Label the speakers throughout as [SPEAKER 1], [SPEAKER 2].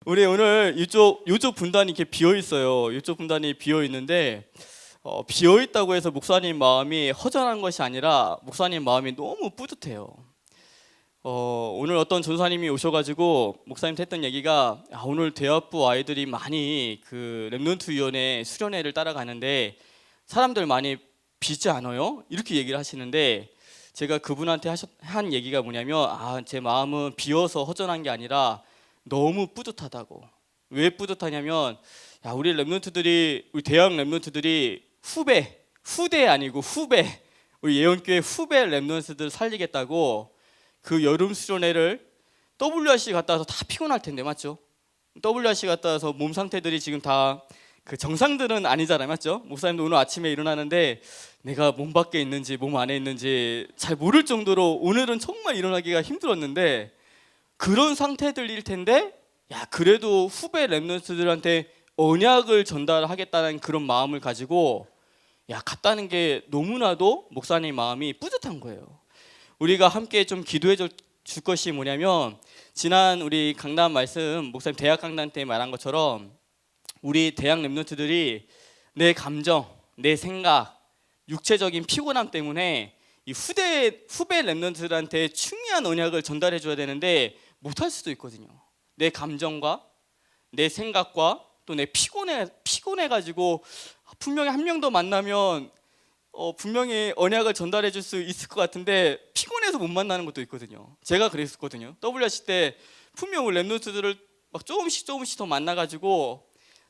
[SPEAKER 1] 우리 오늘 이쪽 분단이 이렇게 비어 있어요. 이쪽 분단이 비어 있는데 비어 있다고 해서 목사님 마음이 허전한 것이 아니라 목사님 마음이 너무 뿌듯해요. 오늘 어떤 전사님이 오셔가지고 목사님한테 했던 얘기가 오늘 대학부 아이들이 많이 그 렘넌트 위원회 수련회를 따라가는데 사람들 많이 비지 않아요? 이렇게 얘기를 하시는데 제가 그분한테 한 얘기가 뭐냐면 제 마음은 비어서 허전한 게 아니라 너무 뿌듯하다고. 왜 뿌듯하냐면 우리 렘넌트들이, 우리 대학 렘넌트들이 후대 아니고 후배, 우리 예언교회 후배 렘넌트들 살리겠다고 그 여름 수련회를 WRC 갔다 와서 다 피곤할 텐데 맞죠? WRC 갔다 와서 몸 상태들이 지금 다 그 정상들은 아니잖아요, 맞죠? 목사님도 오늘 아침에 일어나는데 내가 몸 밖에 있는지 몸 안에 있는지 잘 모를 정도로 오늘은 정말 일어나기가 힘들었는데 그런 상태들일 텐데 그래도 후배 렘넌트들한테 언약을 전달하겠다는 그런 마음을 가지고 갔다는 게 너무나도 목사님 마음이 뿌듯한 거예요. 우리가 함께 좀 기도해 줄 것이 뭐냐면 지난 우리 강단 말씀 목사님 대학 강단 때 말한 것처럼 우리 대학 렘넌트들이 내 감정, 내 생각, 육체적인 피곤함 때문에 이 후배 렘넌트들한테 중요한 언약을 전달해 줘야 되는데 못할 수도 있거든요. 내 감정과 내 생각과 또 내 피곤해 가지고 분명히 한 명 더 만나면 분명히 언약을 전달해 줄 수 있을 것 같은데 피곤해서 못 만나는 것도 있거든요. 제가 그랬었거든요. WRC 때 분명 렘넌트들을 막 조금씩 더 만나 가지고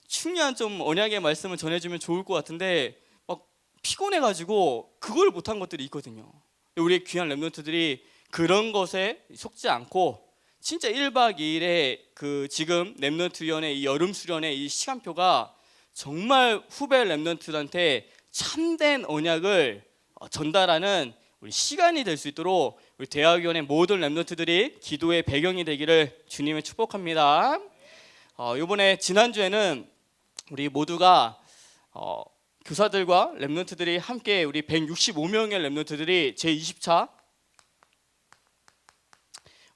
[SPEAKER 1] 중요한 좀 언약의 말씀을 전해주면 좋을 것 같은데 막 피곤해가지고 그걸 못한 것들이 있거든요. 우리 귀한 렘넌트들이 그런 것에 속지 않고 진짜 1박 2일에 그 지금 렘넌트 위원회 이 여름 수련회 이 시간표가 정말 후배 렘넌트들한테 참된 언약을 전달하는 우리 시간이 될 수 있도록 우리 대학위원회 모든 렘넌트들이 기도의 배경이 되기를 주님을 축복합니다. 이번에 지난주에는 우리 모두가 교사들과 렘넌트들이 함께 우리 165명의 렘넌트들이 제20차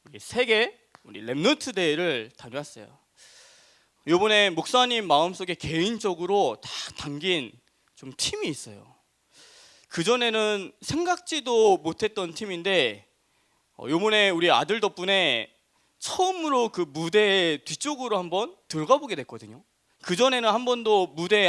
[SPEAKER 1] 우리 세계 우리 렘넌트 대회를 다녀왔어요. 이번에 목사님 마음속에 개인적으로 다 담긴 좀 팀이 있어요. 그전에는 생각지도 못했던 팀인데 이번에 우리 아들 덕분에 처음으로 그 무대 뒤쪽으로 한번 들어가 보게 됐거든요. 그전에는 한 번도 무대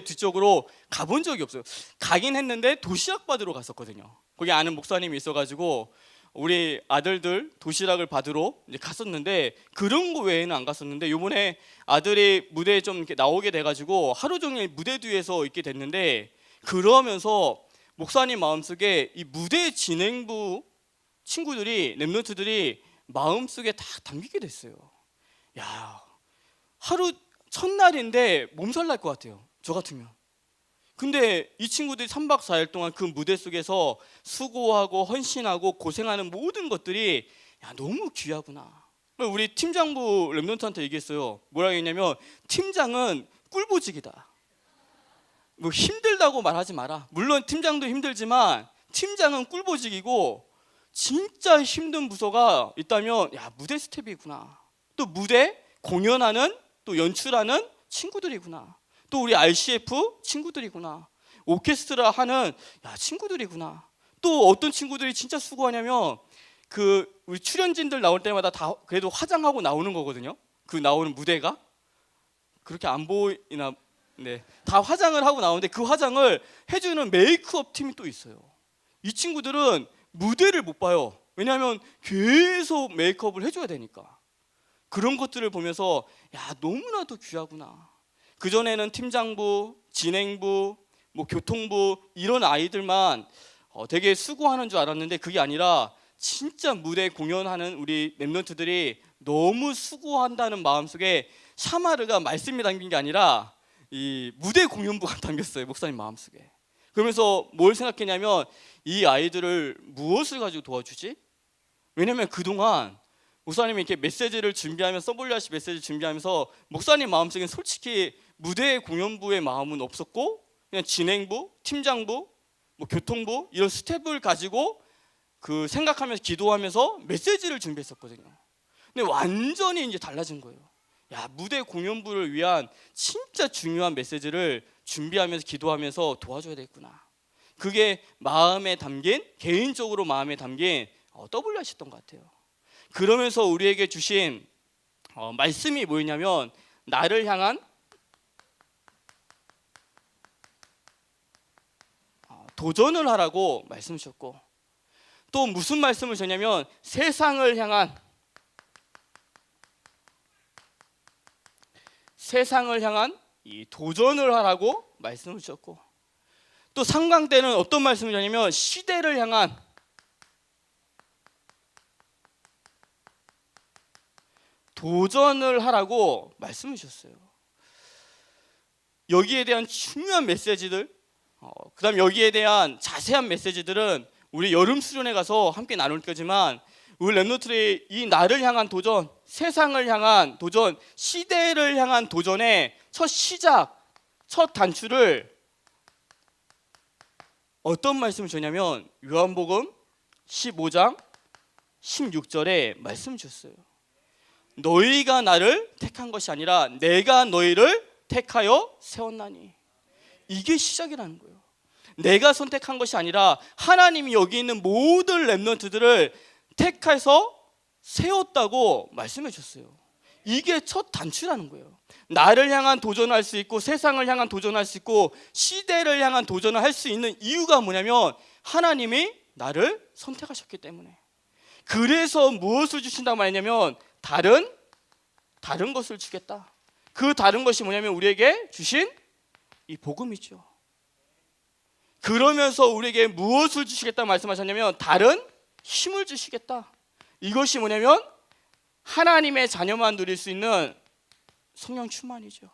[SPEAKER 1] 뒤쪽으로 가본 적이 없어요. 가긴 했는데 도시락 받으러 갔었거든요. 거기 아는 목사님이 있어가지고 우리 아들들 도시락을 받으러 이제 갔었는데 그런 거 외에는 안 갔었는데 이번에 아들이 무대에 좀 이렇게 나오게 돼가지고 하루 종일 무대 뒤에서 있게 됐는데 그러면서 목사님 마음속에 이 무대 진행부 친구들이 렘넌트들이 마음속에 다 담기게 됐어요. 하루 첫날인데 몸살 날 것 같아요. 저 같으면. 근데 이 친구들이 3박 4일 동안 그 무대 속에서 수고하고 헌신하고 고생하는 모든 것들이 너무 귀하구나. 우리 팀장부 렘넌트한테 얘기했어요. 뭐라고 했냐면 팀장은 꿀보직이다. 뭐 힘들다고 말하지 마라. 물론 팀장도 힘들지만 팀장은 꿀보직이고 진짜 힘든 부서가 있다면 무대 스텝이구나. 또 무대 공연하는 또 연출하는 친구들이구나. 또 우리 RCF 친구들이구나. 오케스트라 하는 친구들이구나. 또 어떤 친구들이 진짜 수고하냐면 그 우리 출연진들 나올 때마다 다 그래도 화장하고 나오는 거거든요. 그 나오는 무대가 그렇게 안 보이나? 네, 다 화장을 하고 나오는데 그 화장을 해주는 메이크업 팀이 또 있어요. 이 친구들은 무대를 못 봐요. 왜냐하면 계속 메이크업을 해줘야 되니까. 그런 것들을 보면서 너무나도 귀하구나. 그전에는 팀장부, 진행부, 뭐 교통부 이런 아이들만 되게 수고하는 줄 알았는데 그게 아니라 진짜 무대 공연하는 우리 렘넌트들이 너무 수고한다는 마음속에 샤마르가 말씀이 담긴 게 아니라 이 무대 공연부가 담겼어요. 목사님 마음속에. 그러면서 뭘 생각했냐면 이 아이들을 무엇을 가지고 도와주지? 왜냐면 그동안 목사님이 이렇게 메시지를 준비하면서 WRC 메시지 준비하면서 목사님 마음속엔 솔직히 무대 공연부의 마음은 없었고 그냥 진행부, 팀장부, 뭐 교통부 이런 스텝을 가지고 그 생각하면서 기도하면서 메시지를 준비했었거든요. 근데 완전히 이제 달라진 거예요. 야, 무대 공연부를 위한 진짜 중요한 메시지를 준비하면서 기도하면서 도와줘야 되겠구나. 그게 마음에 담긴, 개인적으로 마음에 담긴 WR이었던 것 같아요. 그러면서 우리에게 주신 말씀이 뭐였냐면, 나를 향한 도전을 하라고 말씀 주셨고, 또 무슨 말씀을 주냐면 세상을 향한 이 도전을 하라고 말씀을 주셨고, 또 상강 때는 어떤 말씀을 주냐면 시대를 향한 도전을 하라고 말씀을 주셨어요. 여기에 대한 중요한 메시지들, 그다음 여기에 대한 자세한 메시지들은 우리 여름 수련회 가서 함께 나눌 거지만, 우리 렘넌트들이 이 나를 향한 도전, 세상을 향한 도전, 시대를 향한 도전의 첫 시작, 첫 단추를 어떤 말씀을 주냐면 요한복음 15장 16절에 말씀 주셨어요. 너희가 나를 택한 것이 아니라 내가 너희를 택하여 세웠나니. 이게 시작이라는 거예요. 내가 선택한 것이 아니라 하나님이 여기 있는 모든 렘넌트들을 택해서 세웠다고 말씀해 주셨어요. 이게 첫 단추라는 거예요. 나를 향한 도전할 수 있고, 세상을 향한 도전할 수 있고, 시대를 향한 도전을 할 수 있는 이유가 뭐냐면 하나님이 나를 선택하셨기 때문에. 그래서 무엇을 주신다고 말했냐면 다른 것을 주겠다. 그 다른 것이 뭐냐면 우리에게 주신 이 복음이죠. 그러면서 우리에게 무엇을 주시겠다고 말씀하셨냐면 다른 힘을 주시겠다. 이것이 뭐냐면 하나님의 자녀만 누릴 수 있는 성령 충만이죠.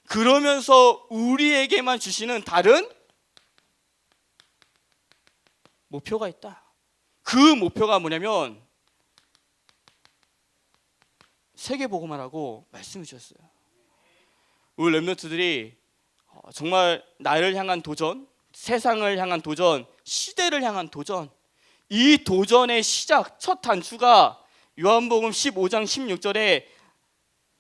[SPEAKER 1] 그러면서 우리에게만 주시는 다른 목표가 있다. 그 목표가 뭐냐면 세계복음화라고 말씀해 주셨어요. 우리 렘넌트들이 정말 나를 향한 도전, 세상을 향한 도전, 시대를 향한 도전, 이 도전의 시작, 첫 단추가 요한복음 15장 16절에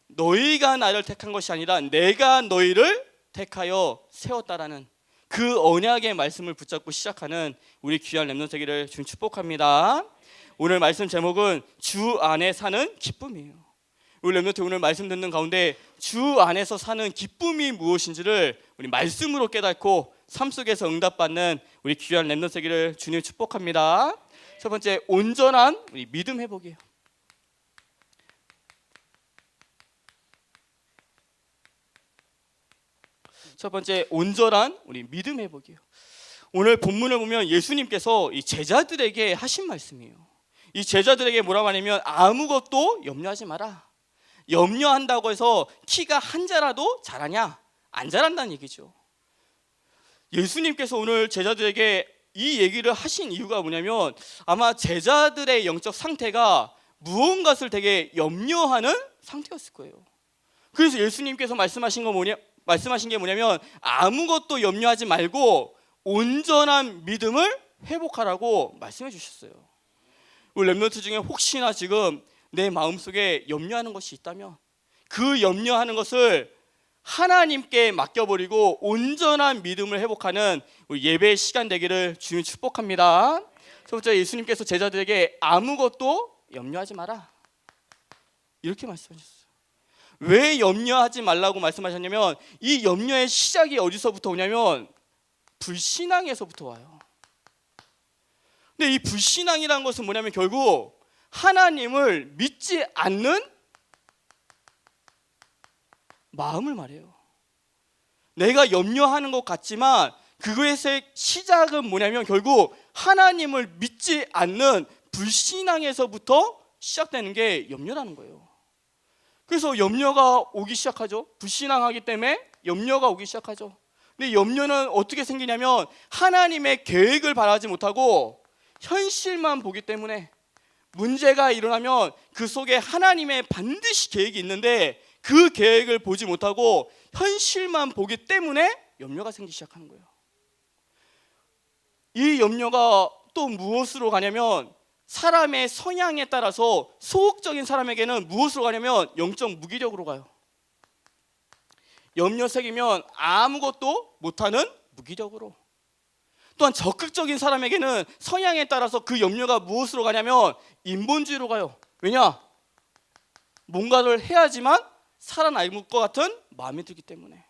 [SPEAKER 1] 너희가 나를 택한 것이 아니라 내가 너희를 택하여 세웠다라는 그 언약의 말씀을 붙잡고 시작하는 우리 귀한 렘넌트 되기를 주님 축복합니다. 오늘 말씀 제목은 주 안에 사는 기쁨이에요. 우리 렘넌트 오늘 말씀 듣는 가운데 주 안에서 사는 기쁨이 무엇인지를 우리 말씀으로 깨닫고 삶 속에서 응답받는 우리 귀한 렘넌트 되기를 주님 축복합니다. 첫 번째, 온전한 우리 믿음 회복이에요. 첫 번째, 온전한 우리 믿음 회복이에요. 오늘 본문을 보면 예수님께서 이 제자들에게 하신 말씀이에요. 이 제자들에게 뭐라고 하냐면 아무것도 염려하지 마라. 염려한다고 해서 키가 한 자라도 자라냐? 안 자란다는 얘기죠. 예수님께서 오늘 제자들에게 이 얘기를 하신 이유가 뭐냐면 아마 제자들의 영적 상태가 무언가를 되게 염려하는 상태였을 거예요. 그래서 예수님께서 말씀하신 게 뭐냐면 아무것도 염려하지 말고 온전한 믿음을 회복하라고 말씀해 주셨어요. 우리 렘넌트 중에 혹시나 지금 내 마음속에 염려하는 것이 있다면 그 염려하는 것을 하나님께 맡겨버리고 온전한 믿음을 회복하는 우리 예배의 시간 되기를 주님 축복합니다. 첫 번째, 예수님께서 제자들에게 아무것도 염려하지 마라 이렇게 말씀하셨어요. 왜 염려하지 말라고 말씀하셨냐면 이 염려의 시작이 어디서부터 오냐면 불신앙에서부터 와요. 근데 이 불신앙이라는 것은 뭐냐면 결국 하나님을 믿지 않는 마음을 말해요. 내가 염려하는 것 같지만 그것의 시작은 뭐냐면 결국 하나님을 믿지 않는 불신앙에서부터 시작되는 게 염려라는 거예요. 그래서 염려가 오기 시작하죠. 불신앙하기 때문에 염려가 오기 시작하죠. 근데 염려는 어떻게 생기냐면 하나님의 계획을 바라지 못하고 현실만 보기 때문에 문제가 일어나면 그 속에 하나님의 반드시 계획이 있는데 그 계획을 보지 못하고 현실만 보기 때문에 염려가 생기기 시작하는 거예요. 이 염려가 또 무엇으로 가냐면 사람의 성향에 따라서 소극적인 사람에게는 무엇으로 가냐면 영적 무기력으로 가요. 염려색이면 아무것도 못하는 무기력으로. 또한 적극적인 사람에게는 성향에 따라서 그 염려가 무엇으로 가냐면 인본주의로 가요. 왜냐? 뭔가를 해야지만 살아날 것 같은 마음이 들기 때문에.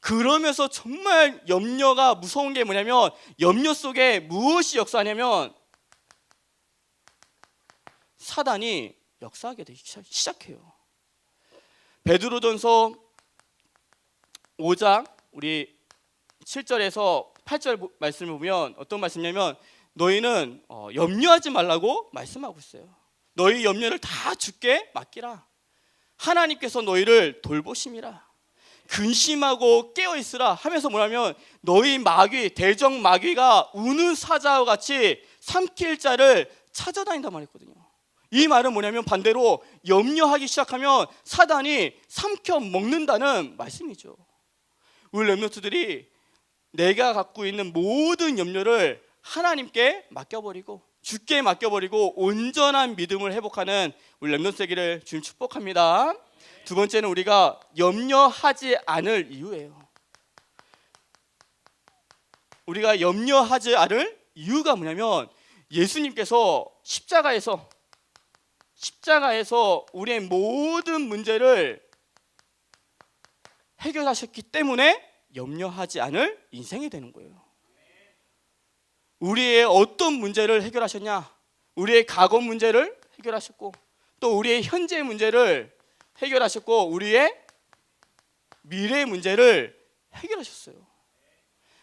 [SPEAKER 1] 그러면서 정말 염려가 무서운 게 뭐냐면 염려 속에 무엇이 역사하냐면 사단이 역사하게 되기 시작해요. 베드로전서 5장 우리 7절에서 8절 말씀을 보면 어떤 말씀이냐면 너희는 염려하지 말라고 말씀하고 있어요. 너희 염려를 다 주께 맡기라. 하나님께서 너희를 돌보심이라. 근심하고 깨어있으라 하면서 뭐냐면 너희 마귀, 대적 마귀가 우는 사자와 같이 삼킬 자를 찾아다닌단 말이거든요. 이 말은 뭐냐면 반대로 염려하기 시작하면 사단이 삼켜 먹는다는 말씀이죠. 우리 렘넌트들이 내가 갖고 있는 모든 염려를 하나님께 맡겨버리고 주께 맡겨버리고 온전한 믿음을 회복하는 우리 렘넌트 되기를 주님 축복합니다. 두 번째는 우리가 염려하지 않을 이유예요. 우리가 염려하지 않을 이유가 뭐냐면 예수님께서 십자가에서 우리의 모든 문제를 해결하셨기 때문에 염려하지 않을 인생이 되는 거예요. 우리의 어떤 문제를 해결하셨냐? 우리의 과거 문제를 해결하셨고 또 우리의 현재 문제를 해결하셨고 우리의 미래 문제를 해결하셨어요.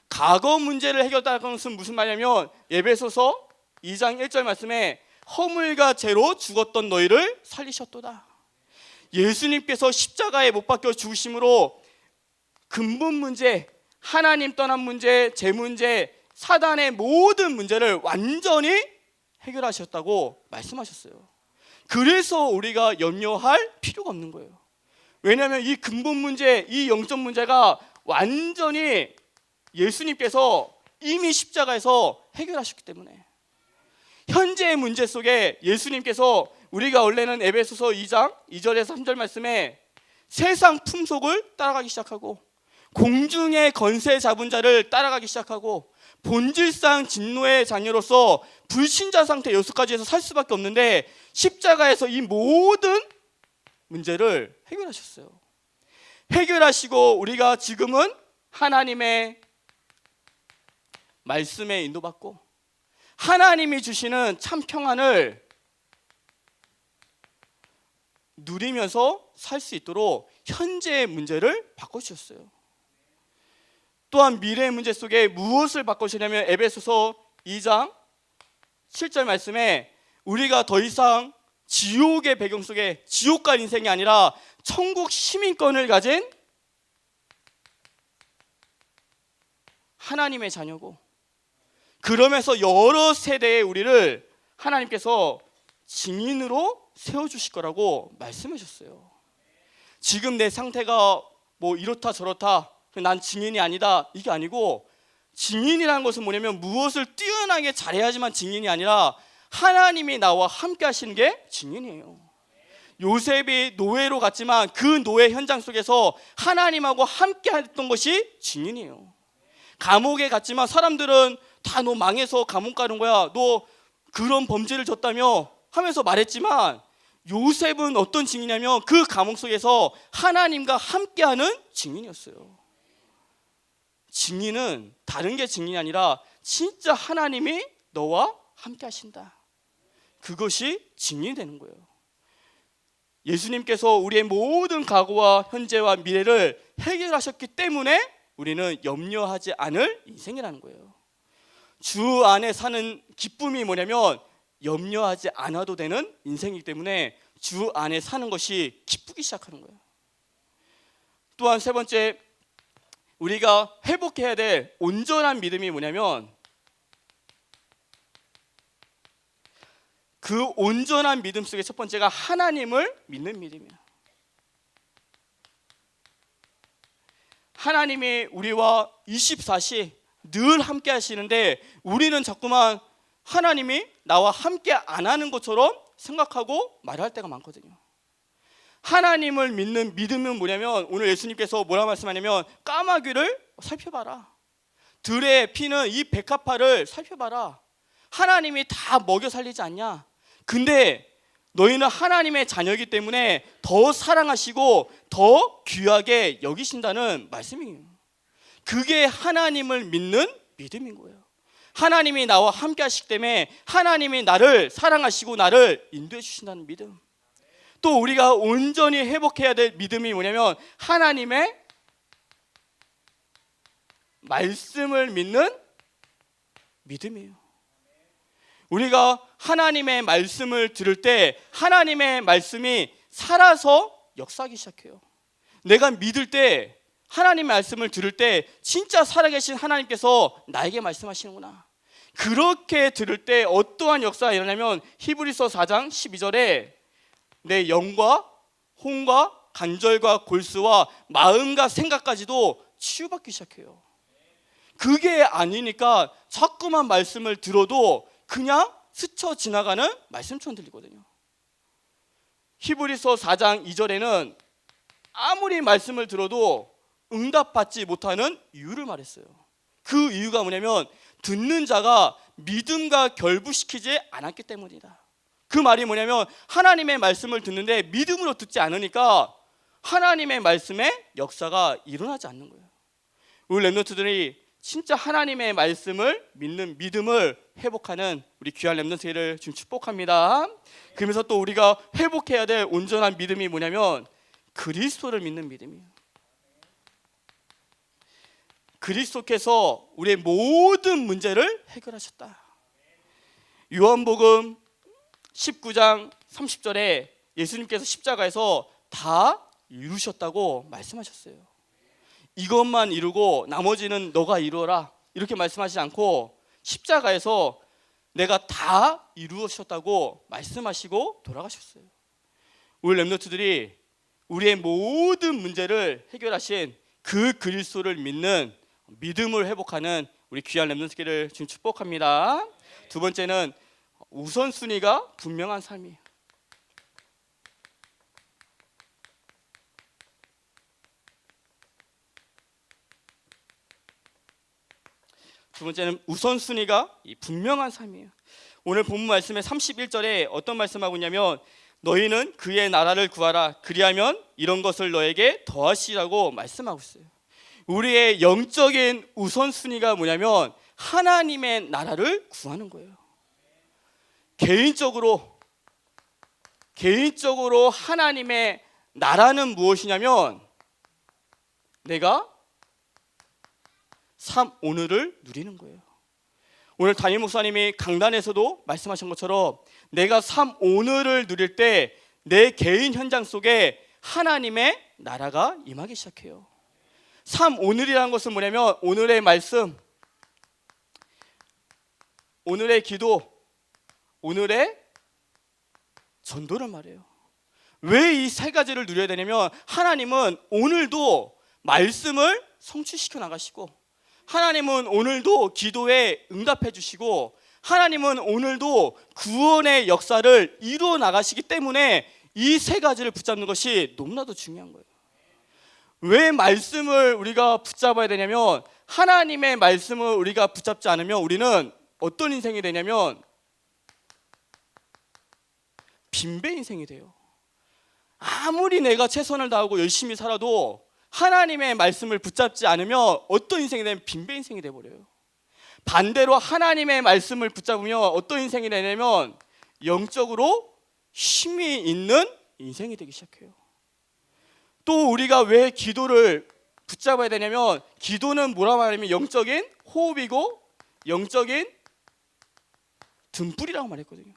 [SPEAKER 1] 과거 문제를 해결했다는 것은 무슨 말이냐면 에베소서 2장 1절 말씀에 허물과 죄로 죽었던 너희를 살리셨도다. 예수님께서 십자가에 못 박혀 죽으심으로 근본 문제, 하나님 떠난 문제, 제 문제, 사단의 모든 문제를 완전히 해결하셨다고 말씀하셨어요. 그래서 우리가 염려할 필요가 없는 거예요. 왜냐하면 이 근본 문제, 이 영적 문제가 완전히 예수님께서 이미 십자가에서 해결하셨기 때문에 현재의 문제 속에 예수님께서 우리가 원래는 에베소서 2장 2절에서 3절 말씀에 세상 풍속을 따라가기 시작하고 공중의 권세 잡은 자를 따라가기 시작하고 본질상 진노의 자녀로서 불신자 상태 여기까지해서 살 수밖에 없는데 십자가에서 이 모든 문제를 해결하셨어요. 해결하시고 우리가 지금은 하나님의 말씀에 인도받고 하나님이 주시는 참 평안을 누리면서 살 수 있도록 현재의 문제를 바꿔주셨어요. 또한 미래의 문제 속에 무엇을 바꾸시냐면 에베소서 2장 7절 말씀에 우리가 더 이상 지옥의 배경 속에 지옥 갈 인생이 아니라 천국 시민권을 가진 하나님의 자녀고 그러면서 여러 세대의 우리를 하나님께서 증인으로 세워주실 거라고 말씀하셨어요. 지금 내 상태가 뭐 이렇다 저렇다 난 증인이 아니다 이게 아니고 증인이라는 것은 뭐냐면 무엇을 뛰어나게 잘해야지만 증인이 아니라 하나님이 나와 함께 하시는 게 증인이에요. 요셉이 노예로 갔지만 그 노예 현장 속에서 하나님하고 함께 했던 것이 증인이에요. 감옥에 갔지만 사람들은 다 너 망해서 감옥 가는 거야 너 그런 범죄를 졌다며 하면서 말했지만 요셉은 어떤 증인이냐면 그 감옥 속에서 하나님과 함께하는 증인이었어요. 증인은 다른 게 증인이 아니라 진짜 하나님이 너와 함께 하신다. 그것이 증인이 되는 거예요. 예수님께서 우리의 모든 과거와 현재와 미래를 해결하셨기 때문에 우리는 염려하지 않을 인생이라는 거예요. 주 안에 사는 기쁨이 뭐냐면 염려하지 않아도 되는 인생이기 때문에 주 안에 사는 것이 기쁘기 시작하는 거예요. 또한 세 번째 우리가 회복해야 될 온전한 믿음이 뭐냐면 그 온전한 믿음 속에 첫 번째가 하나님을 믿는 믿음이에요. 하나님이 우리와 24시 늘 함께 하시는데 우리는 자꾸만 하나님이 나와 함께 안 하는 것처럼 생각하고 말할 때가 많거든요. 하나님을 믿는 믿음은 뭐냐면 오늘 예수님께서 뭐라 말씀하냐면 까마귀를 살펴봐라. 들의 피는 이 백합화를 살펴봐라. 하나님이 다 먹여 살리지 않냐? 근데 너희는 하나님의 자녀이기 때문에 더 사랑하시고 더 귀하게 여기신다는 말씀이에요. 그게 하나님을 믿는 믿음인 거예요. 하나님이 나와 함께 하시기 때문에 하나님이 나를 사랑하시고 나를 인도해 주신다는 믿음. 또 우리가 온전히 회복해야 될 믿음이 뭐냐면 하나님의 말씀을 믿는 믿음이에요. 우리가 하나님의 말씀을 들을 때 하나님의 말씀이 살아서 역사하기 시작해요. 내가 믿을 때 하나님의 말씀을 들을 때 진짜 살아계신 하나님께서 나에게 말씀하시는구나. 그렇게 들을 때 어떠한 역사가 일어나면 히브리서 4장 12절에 내 영과 혼과 관절과 골수와 마음과 생각까지도 치유받기 시작해요. 그게 아니니까 자꾸만 말씀을 들어도 그냥 스쳐 지나가는 말씀처럼 들리거든요. 히브리서 4장 2절에는 아무리 말씀을 들어도 응답받지 못하는 이유를 말했어요. 그 이유가 뭐냐면 듣는 자가 믿음과 결부시키지 않았기 때문이다. 그 말이 뭐냐면 하나님의 말씀을 듣는데 믿음으로 듣지 않으니까 하나님의 말씀에 역사가 일어나지 않는 거예요. 우리 렘넌트들이 진짜 하나님의 말씀을 믿는 믿음을 회복하는 우리 귀한 렘넌트를 지금 축복합니다. 그러면서 또 우리가 회복해야 될 온전한 믿음이 뭐냐면 그리스도를 믿는 믿음이에요. 그리스도께서 우리의 모든 문제를 해결하셨다. 요한복음 19장 30절에 예수님께서 십자가에서 다 이루셨다고 말씀하셨어요. 이것만 이루고 나머지는 너가 이루어라 이렇게 말씀하시지 않고 십자가에서 내가 다 이루셨다고 말씀하시고 돌아가셨어요. 우리 렘넌트들이 우리의 모든 문제를 해결하신 그 그리스도를 믿는 믿음을 회복하는 우리 귀한 렘넌트들을 지금 축복합니다. 두 번째는 우선순위가 분명한 삶이에요. 두 번째는 우선순위가 분명한 삶이에요. 오늘 본문 말씀의 31절에 어떤 말씀하고 있냐면 너희는 그의 나라를 구하라 그리하면 이런 것을 너에게 더하시라고 말씀하고 있어요. 우리의 영적인 우선순위가 뭐냐면 하나님의 나라를 구하는 거예요. 개인적으로 하나님의 나라는 무엇이냐면 내가 삶 오늘을 누리는 거예요. 오늘 담임 목사님이 강단에서도 말씀하신 것처럼 내가 삶 오늘을 누릴 때 내 개인 현장 속에 하나님의 나라가 임하기 시작해요. 삶 오늘이라는 것은 뭐냐면 오늘의 말씀, 오늘의 기도, 오늘의 전도를 말해요. 왜 이 세 가지를 누려야 되냐면 하나님은 오늘도 말씀을 성취시켜 나가시고 하나님은 오늘도 기도에 응답해 주시고 하나님은 오늘도 구원의 역사를 이루어 나가시기 때문에 이 세 가지를 붙잡는 것이 너무나도 중요한 거예요. 왜 말씀을 우리가 붙잡아야 되냐면 하나님의 말씀을 우리가 붙잡지 않으면 우리는 어떤 인생이 되냐면 빈배 인생이 돼요. 아무리 내가 최선을 다하고 열심히 살아도 하나님의 말씀을 붙잡지 않으면 어떤 인생이 되면 빈배 인생이 돼버려요. 반대로 하나님의 말씀을 붙잡으면 어떤 인생이 되냐면 영적으로 힘이 있는 인생이 되기 시작해요. 또 우리가 왜 기도를 붙잡아야 되냐면 기도는 뭐라 말하면 영적인 호흡이고 영적인 등불이라고 말했거든요.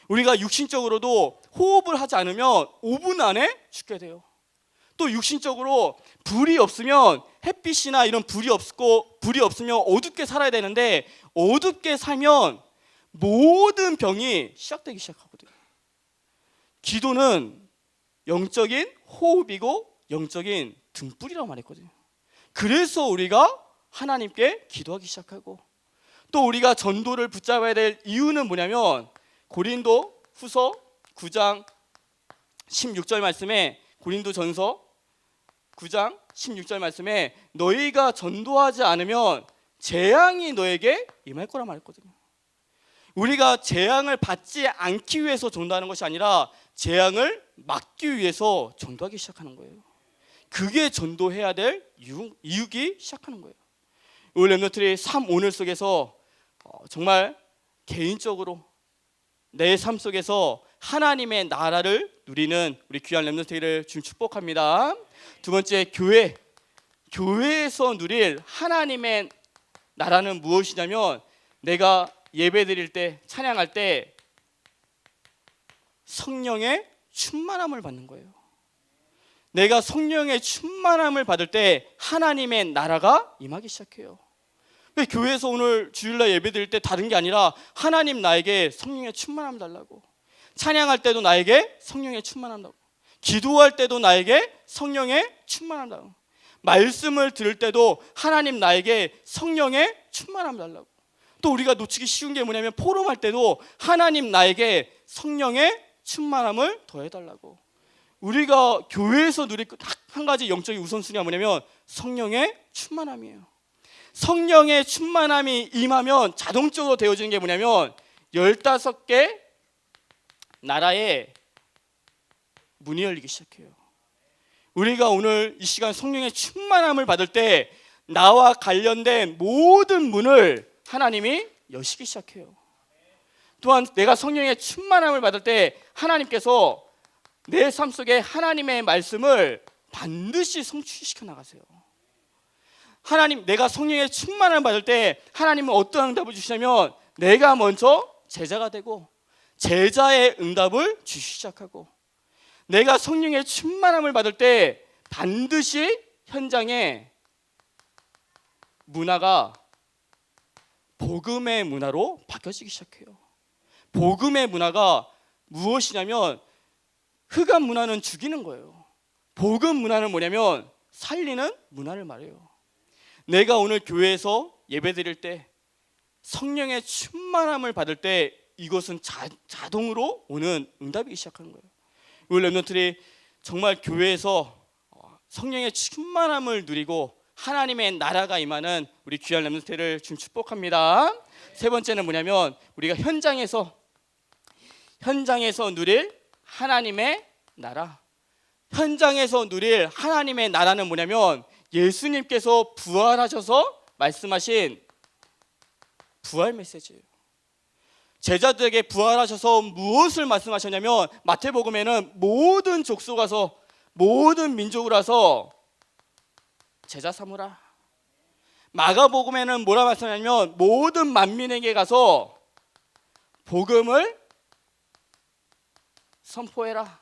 [SPEAKER 1] 우리가 육신적으로도 호흡을 하지 않으면 5분 안에 죽게 돼요. 또 육신적으로 불이 없으면 햇빛이나 이런 불이 없으면 어둡게 살아야 되는데 어둡게 살면 모든 병이 시작되기 시작하거든요. 기도는 영적인 호흡이고 영적인 등불이라고 말했거든요. 그래서 우리가 하나님께 기도하기 시작하고 또 우리가 전도를 붙잡아야 될 이유는 뭐냐면 고린도 후서 9장 16절 말씀에, 고린도전서 9장 16절 말씀에 너희가 전도하지 않으면 재앙이 너에게 임할 거라 말했거든요. 우리가 재앙을 받지 않기 위해서 전도하는 것이 아니라 재앙을 막기 위해서 전도하기 시작하는 거예요. 그게 전도해야 될 이유기 시작하는 거예요. 우리 렘넌트들이 삶 오늘 속에서 정말 개인적으로 내 삶 속에서 하나님의 나라를 누리는 우리 귀한 렘넌트들을 주님 축복합니다. 두 번째, 교회에서 누릴 하나님의 나라는 무엇이냐면, 내가 예배드릴 때, 찬양할 때 성령의 충만함을 받는 거예요. 내가 성령의 충만함을 받을 때 하나님의 나라가 임하기 시작해요. 교회에서 오늘 주일날 예배드릴 때 다른 게 아니라 하나님 나에게 성령의 충만함 달라고, 찬양할 때도 나에게 성령의 충만함 달라고, 기도할 때도 나에게 성령의 충만함 달라고, 말씀을 들을 때도 하나님 나에게 성령의 충만함 달라고, 또 우리가 놓치기 쉬운 게 뭐냐면 포럼할 때도 하나님 나에게 성령의 충만함을 더해달라고. 우리가 교회에서 누릴 한 가지 영적인 우선순위가 뭐냐면 성령의 충만함이에요. 성령의 충만함이 임하면 자동적으로 되어지는 게 뭐냐면 15개 나라에 문이 열리기 시작해요. 우리가 오늘 이 시간 성령의 충만함을 받을 때 나와 관련된 모든 문을 하나님이 여시기 시작해요. 또한 내가 성령의 충만함을 받을 때 하나님께서 내 삶 속에 하나님의 말씀을 반드시 성취시켜 나가세요. 하나님, 내가 성령의 충만함을 받을 때 하나님은 어떤 응답을 주시냐면 내가 먼저 제자가 되고 제자의 응답을 주시기 시작하고, 내가 성령의 충만함을 받을 때 반드시 현장에 문화가 복음의 문화로 바뀌어지기 시작해요. 복음의 문화가 무엇이냐면 흑암 문화는 죽이는 거예요. 복음 문화는 뭐냐면 살리는 문화를 말해요. 내가 오늘 교회에서 예배드릴 때 성령의 충만함을 받을 때 이것은 자동으로 오는 응답이기 시작하는 거예요. 우리 렘넌트들이 정말 교회에서 성령의 충만함을 누리고 하나님의 나라가 임하는 우리 귀한 렘넌트들을 주님 축복합니다. 세 번째는 뭐냐면 우리가 현장에서 누릴 하나님의 나라. 현장에서 누릴 하나님의 나라는 뭐냐면 예수님께서 부활하셔서 말씀하신 부활 메시지예요. 제자들에게 부활하셔서 무엇을 말씀하셨냐면 마태복음에는 모든 족속 와서 모든 민족을 와서 제자 삼으라. 마가복음에는 뭐라 말씀하냐면 모든 만민에게 가서 복음을 선포해라.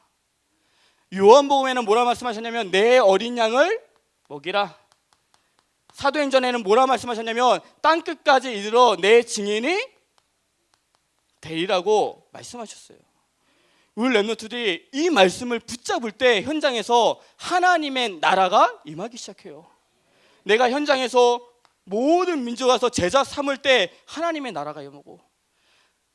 [SPEAKER 1] 요한복음에는 뭐라 말씀하셨냐면 내 어린 양을 먹이라. 사도행전에는 뭐라 말씀하셨냐면 땅끝까지 이르러 내 증인이 되리라고 말씀하셨어요. 우리 렘넌트들이 이 말씀을 붙잡을 때 현장에서 하나님의 나라가 임하기 시작해요. 내가 현장에서 모든 민족 가서 제자 삼을 때 하나님의 나라가 임하고,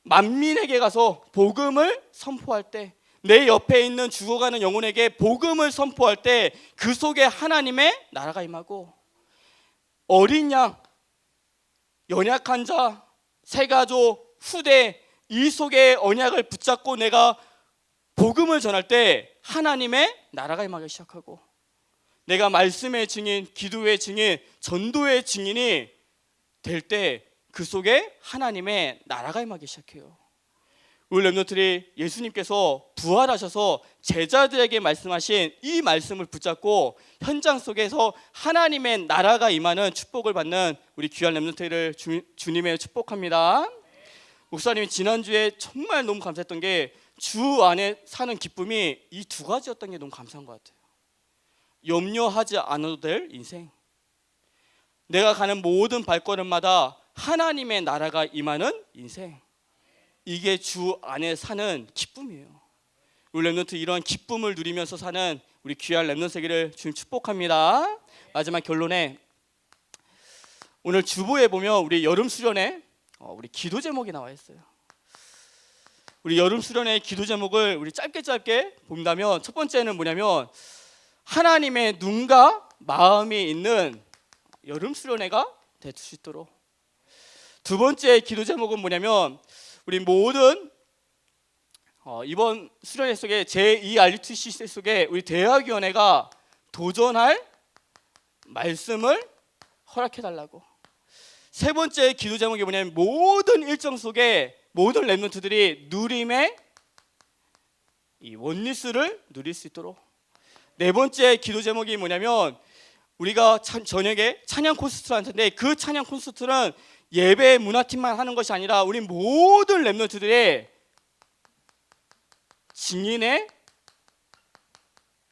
[SPEAKER 1] 만민에게 가서 복음을 선포할 때, 내 옆에 있는 죽어가는 영혼에게 복음을 선포할 때 그 속에 하나님의 나라가 임하고, 어린 양, 연약한 자, 새가족, 후대 이 속에 언약을 붙잡고 내가 복음을 전할 때 하나님의 나라가 임하기 시작하고, 내가 말씀의 증인, 기도의 증인, 전도의 증인이 될 때 그 속에 하나님의 나라가 임하기 시작해요. 우리 렘넌트들이 예수님께서 부활하셔서 제자들에게 말씀하신 이 말씀을 붙잡고 현장 속에서 하나님의 나라가 임하는 축복을 받는 우리 귀한 렘넌트들을 주님의 축복합니다. 목사님이 지난주에 정말 너무 감사했던 게 주 안에 사는 기쁨이 이 두 가지였던 게 너무 감사한 것 같아요. 염려하지 않아도 될 인생, 내가 가는 모든 발걸음마다 하나님의 나라가 임하는 인생, 이게 주 안에 사는 기쁨이에요. 우리 렘넌트 이러한 기쁨을 누리면서 사는 우리 귀한 렘넌트 세계를 주님 축복합니다. 마지막 결론에 오늘 주보에 보면 우리 여름 수련회 우리 기도 제목이 나와 있어요. 우리 여름 수련회 기도 제목을 우리 짧게 본다면 첫 번째는 뭐냐면 하나님의 눈과 마음이 있는 여름 수련회가 될 수 있도록. 두 번째 기도 제목은 뭐냐면 우리 모든 이번 수련회 속에 제2RUTC 속에 우리 대학위원회가 도전할 말씀을 허락해 달라고. 세 번째 기도 제목이 뭐냐면 모든 일정 속에 모든 렘넌트들이 누림의 이 원리스를 누릴 수 있도록. 네 번째 기도 제목이 뭐냐면 우리가 저녁에 찬양 콘서트를 할 텐데 그 찬양 콘서트는 예배 문화팀만 하는 것이 아니라 우리 모든 렘넌트들의 증인의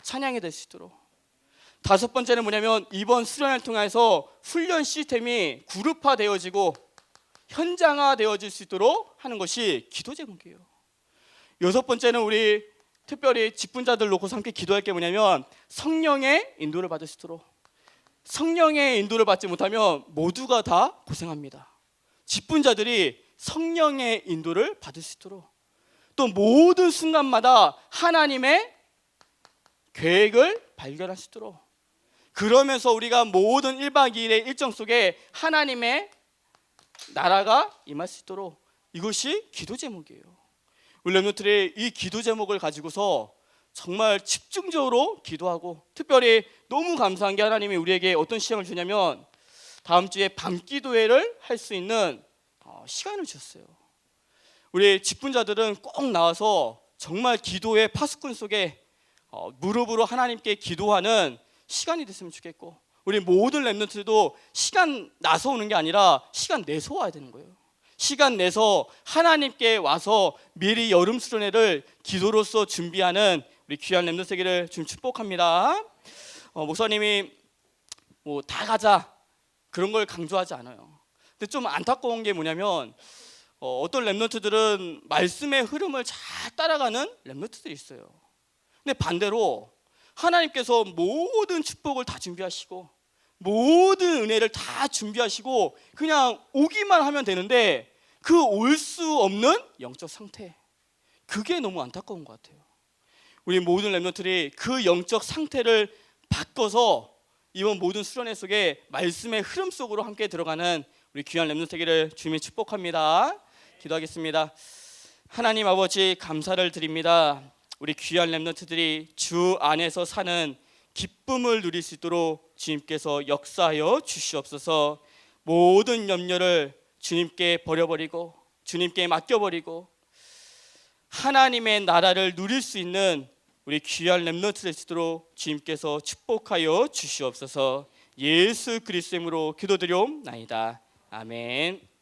[SPEAKER 1] 찬양이 될 수 있도록. 다섯 번째는 뭐냐면 이번 수련을 통해서 훈련 시스템이 그룹화 되어지고 현장화 되어질 수 있도록 하는 것이 기도 제목이에요. 여섯 번째는 우리 특별히 직분자들 놓고서 함께 기도할 게 뭐냐면 성령의 인도를 받을 수 있도록. 성령의 인도를 받지 못하면 모두가 다 고생합니다. 직분자들이 성령의 인도를 받을 수 있도록. 또 모든 순간마다 하나님의 계획을 발견할 수 있도록. 그러면서 우리가 모든 1박 2일의 일정 속에 하나님의 나라가 임할 수 있도록. 이것이 기도 제목이에요. 우리 렘넌트들이 이 기도 제목을 가지고서 정말 집중적으로 기도하고, 특별히 너무 감사한 게 하나님이 우리에게 어떤 시간을 주냐면 다음 주에 밤기도회를 할 수 있는 시간을 주셨어요. 우리 직분자들은 꼭 나와서 정말 기도의 파수꾼 속에 무릎으로 하나님께 기도하는 시간이 됐으면 좋겠고, 우리 모든 렘넌트들도 시간 나서 오는 게 아니라 시간 내서 와야 되는 거예요. 시간 내서 하나님께 와서 미리 여름 수련회를 기도로서 준비하는 우리 귀한 렘넌트들을 좀 축복합니다. 목사님이 뭐 다 가자 그런 걸 강조하지 않아요. 근데 좀 안타까운 게 뭐냐면 어떤 렘넌트들은 말씀의 흐름을 잘 따라가는 렘넌트들이 있어요. 근데 반대로 하나님께서 모든 축복을 다 준비하시고 모든 은혜를 다 준비하시고 그냥 오기만 하면 되는데 그 올 수 없는 영적 상태, 그게 너무 안타까운 것 같아요. 우리 모든 렘넌트들이 그 영적 상태를 바꿔서 이번 모든 수련회 속에 말씀의 흐름 속으로 함께 들어가는 우리 귀한 렘넌트들을 주님이 축복합니다. 기도하겠습니다. 하나님 아버지, 감사를 드립니다. 우리 귀한 렘넌트들이 주 안에서 사는 기쁨을 누릴 수 있도록 주님께서 역사하여 주시옵소서. 모든 염려를 주님께 버려버리고 주님께 맡겨버리고 하나님의 나라를 누릴 수 있는 우리 귀한 렘넌트들 되도록 주님께서 축복하여 주시옵소서. 예수 그리스도의 이름으로 기도드리옵나이다. 아멘.